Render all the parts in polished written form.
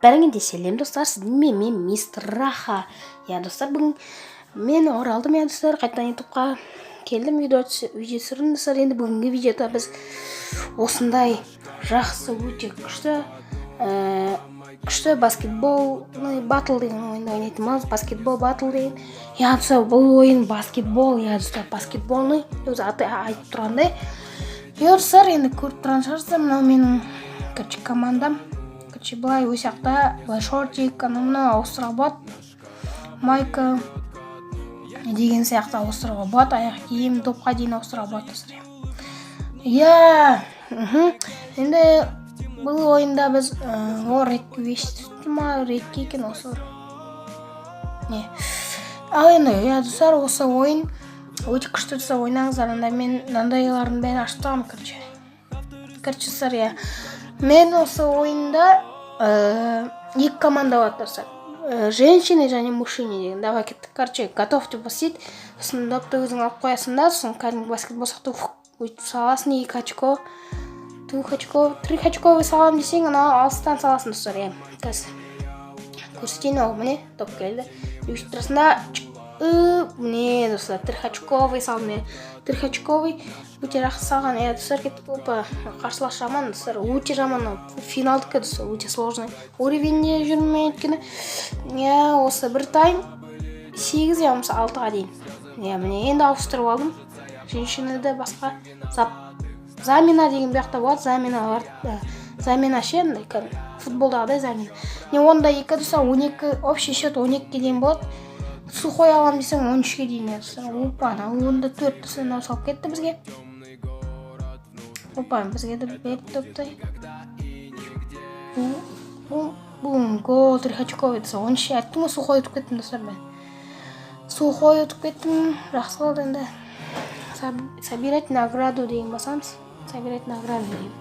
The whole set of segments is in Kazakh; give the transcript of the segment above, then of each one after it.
Бәріңе де сәлем достар, сіздермен мен мистер Раха. Достар, бүгін мен оралдым достар, қайтадан ютубқа келдім, видео түсірдім достар. Енді бүгінгі видеода біз осындай жақсы өте күшті баскетбол батл деген ойында ойнайтынбыз. Баскетбол батл деген. Достар, бұл ойын баскетбол, достар, баскетболны өзі аты айтып тұрғандай. Достар, енді көріп тұрған шығарсыздар, мынау менің командам. Былай өсіяқта, былай шортик, мына ауыстыруға болады, майка деген сияқты ауыстыруға болады, аяқ киім, допқа дейін ауыстыруға болады достар. Енді бұл ойында біз редке вешті ма, редке екен осы. Ал енді достар, осы ойын өте күшті достар, ойнаңыздар. Мен мынандайлардың бәрін ашып тұрмын, достар. Мен осы ойында екі команда болады достар. Женщины және мужчины деген. Давай кеттік. Готов деп басит. Сосын допты өзің алып қоясың да, сосын кәдімгі баскетбол сияқты өйтіп саласың. 2 очко, 2 очко, 3 очко салам десең, ана алыстан саласың достар. Қазір көрсетейін, ол міне доп келді. Өйтіп тұрасың да, міне достар, 3 очковый салдым. 3 очковый өте жақсы салған. Достар, кеттік. Қарсылас жаман достар, өте жаман. Финалдікі достар, өте сложный уровеньде жүрмей өткені. Осы бір тайм 8 6 ға дейін. Міне енді ауыстырып алдым. Женщинады басқа замена деген бияқта болады. Замена ше, футболдағыдай замена. Онда 2 достар, 12, общий счет 12-ге дейін болады. Сухой алам десең 13-ге дейін достар. Онда 4 достар салып кетті бізге. Бізге де берді доптай. Гол 3 очковый достар. 13-ге айттым, сухой өтіп кеттім достар мен. Сухой өтіп кеттім, жақсы қалды енді. Собирать награду деген басамыз. Собирать награду деген.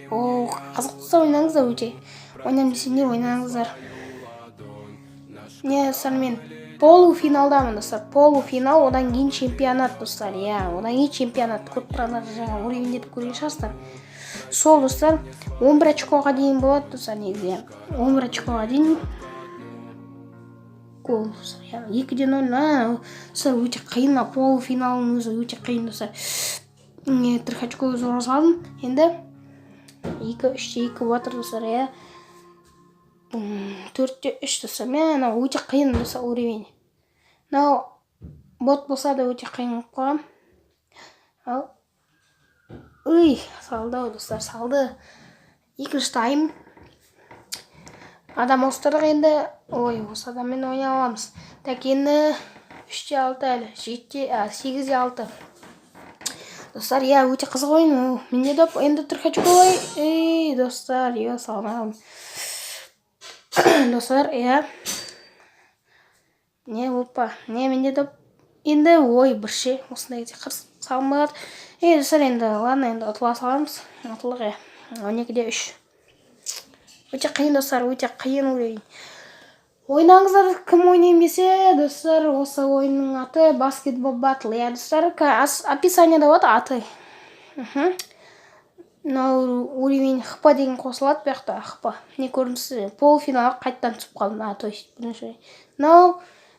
Қызықты ойнаңыздар өте. Ойнам десеңдер ойнаңыздар. Достар, мен полуфиналдамын достар. Полуфинал, одан кейін чемпионат достар. Одан кейін чемпионат. Көріп тұрғандар жаңа уровеньдерді көрген шығарсыздар. Сол достар 11 очкоға дейін болады достар негізі. 11 очкоға дейін гол достар. 2-0. Достар, өте қиын, полуфиналың өзі өте қиын достар. 3 очко зор салдым. Енді 2-3-2 батыр достар. 4-3 достар. Мен өте қиын достар уровень. Бот болса да өте қиын қойғам. Салды достар, салды. 2-ші тайм. Адам ауыстырдық енді. Осы адаммен ойнай аламыз. Так, енді 3-6 әлі. 8-6. Достар, өте қызық ойын. Менде доп, енді 3 очковый. Достар, салмағым. Достар, менде доп. Енді, бірше, осындай қырс салмағады. Достар, енді, ладно, енді ұтыла саламыз. Ұтылығы, 12-де 3. Өте қиын достар, өте қиын ойын. Ойнаңыздар, кім ойнайым десе, достар, осы ойынның аты баскетбол батл. Достар, описанияда болады аты. Уровень хпа деген қосылады бияқта, хпа. Не көрінсіз, полуфиналға қайттан түсіп қалдым. То есть, бірінші.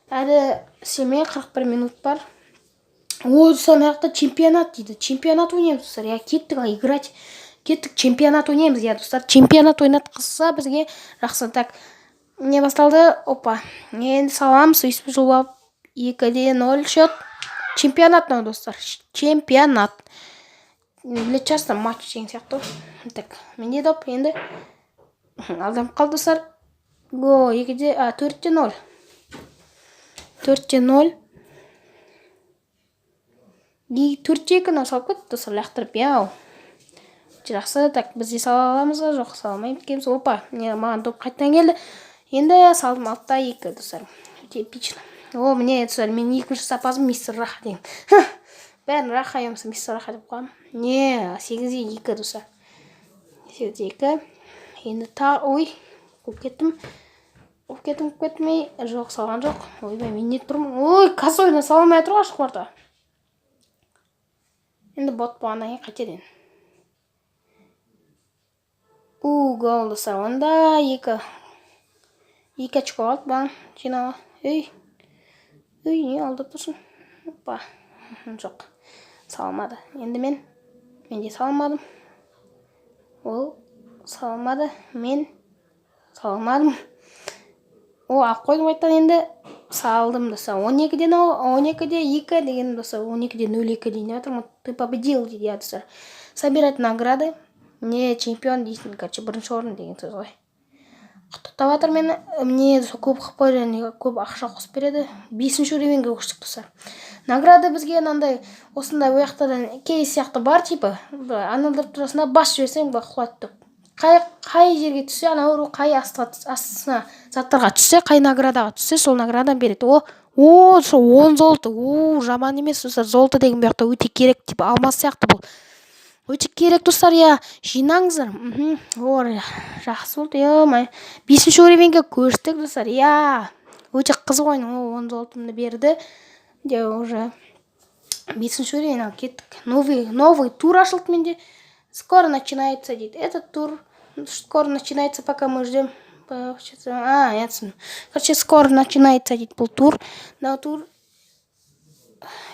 Әлі 41 минут бар. Сонаяқта чемпионат дейді. Чемпионат ойнаймыз достар. Кеттік играть. Кеттік чемпионат ойнаймыз, достар. Чемпионат ойнатқызса бізге жақсы. Так, не басталды? Енді саламыз, өйсіп жылап 2-0 счет. Чемпионат достар. Чемпионат. Білет часто матч деген сияқты. Так, менде доп енді алдам қалды достар. 4-0. 4-0. 4-2 салып кетті достар, лақтырып. Жақсы, так, біз де сала аламыз ба, жоқ, салмайым кеміз. Маған доп қайттан келді. Енді салдым 6-2 достар. Өте эпично. Міне достар, мен 2-ші сапазым мистер Раха деген. Бәрін Раха емесі мистер Раха деп қоям. 8-2 достар. 8-2. Енді көп кеттім. Жоқ, салған жоқ. Мен не тұрмын. Косойна салмай тұрға шықпарда. Енді бот болғаннан кейін қайтер енді. гол достар. Онда 2 очко алды бағын жинауға. Не алдырып тұрсың? Опа. Жоқ. Салмады. Енді мен де салмадым. Ол салмады. Мен салмадым. Алып қойдым қайттан, енді салдым достар. 12-ден 12-де 2 деген достар. 12-де 0-2 дейін жатырмын. Ты победил дейді достар. Собирать награды. Не чемпион дейсің, короче, бірінші орын деген сөз ғой. Құттықтап жатыр мені. Мне көп қып және көп ақша қосып береді. 5-ші уровеньге көштік достар. Награда бізге анандай осындай уяқтадан кейс сияқты бар типа. Анылдырып тұрасында бас жіберсең құлайды. Қай жерге түссе, анау қай астына заттарға түссе, қай наградаға түссе, сол наградадан береді. Сол 10 золото. Жаман емес достар. Золото деген бұяқта өте керек, типа алмас сияқты бұл. Өте керек достар, жинаңыздар. Жақсы болды. 5-ші уровеньге көштік достар. Өте қызық ойын. 10 золотымды берді. Уже 5-ші уровень алып кеттік. Новый тур ашылды менде. Скоро начинается, дейді. Этот тур скоро начинается, пока мы ждем. Я түсіндім. Короче, скоро начинается, дейді, бұл тур. На тур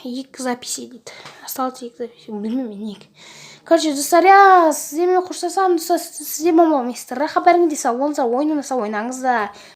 2 записи, дейді. Осталось 2 записи. Білмеймін, неге. Короче, достар, сіздермен қоштасамын. Сіздер болмамын. Рахат бәріңізге сау болыңыздар. Ойнаңыздар.